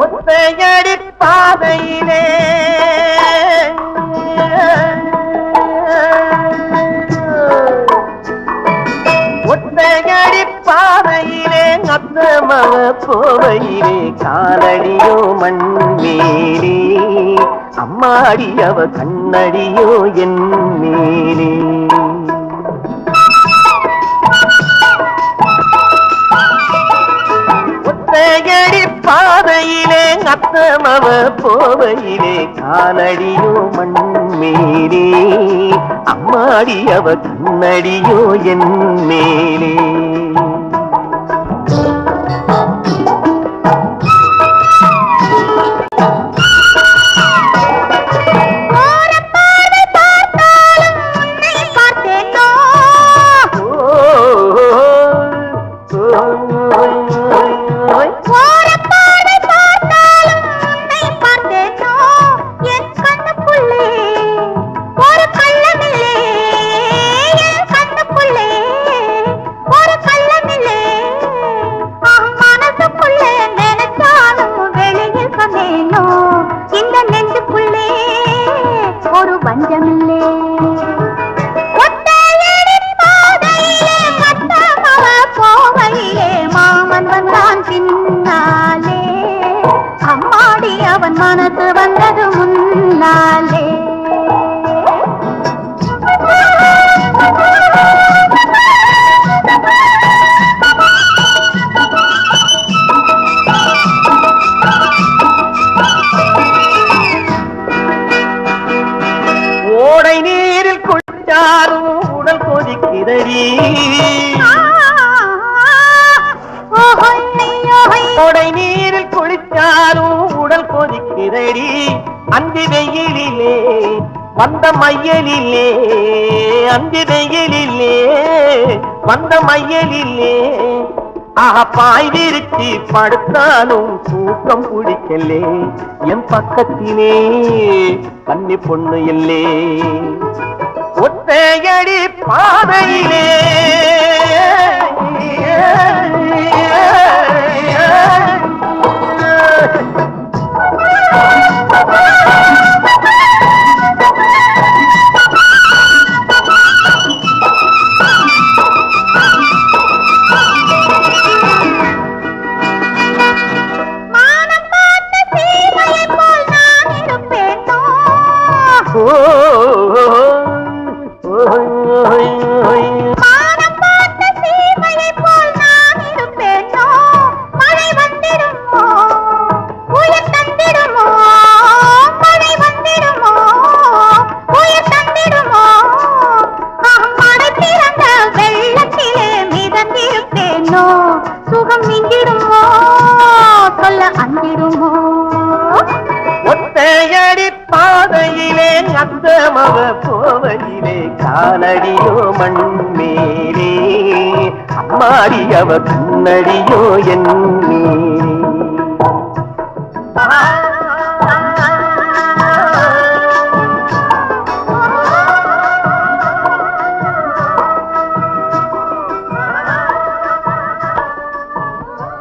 ஒத்தையடி பாதையிலே ஒத்தையடி பாதையிலே அத்தமவ போவையிலே காலடியோ மண்மேலே அம்மாடி அவ கண்ணடியோ என் மேலே ஒத்தையடி பாதையிலே அத்தமவ போவையிலே காலடியோ மண்மேலே அம்மாடி அவ கண்ணடியோ என் மேலே அவன் மனசு வந்தது முன்னாலே ஓடை நீரில் குளித்தாலும் உடல் கொதிக்கிறடி ஓடை நீரில் குளித்தாலும் உடல் கொதிக்கிறடி அந்தி வெயிலிலே வந்த மையலிலே அந்தி வெயிலிலே வந்த மையலிலே பாய் விரிச்சி படுத்தாலும் தூக்கம் பிடிக்கலே என் பக்கத்திலே கன்னி பொண்ணு இல்லே ஒத்தையடி பாதையிலே ஒத்தையடி பாதையிலே அந்தமவ போவையிலே காலடியோ மண்மேலே அம்மாடி அவ கண்ணடியோ என்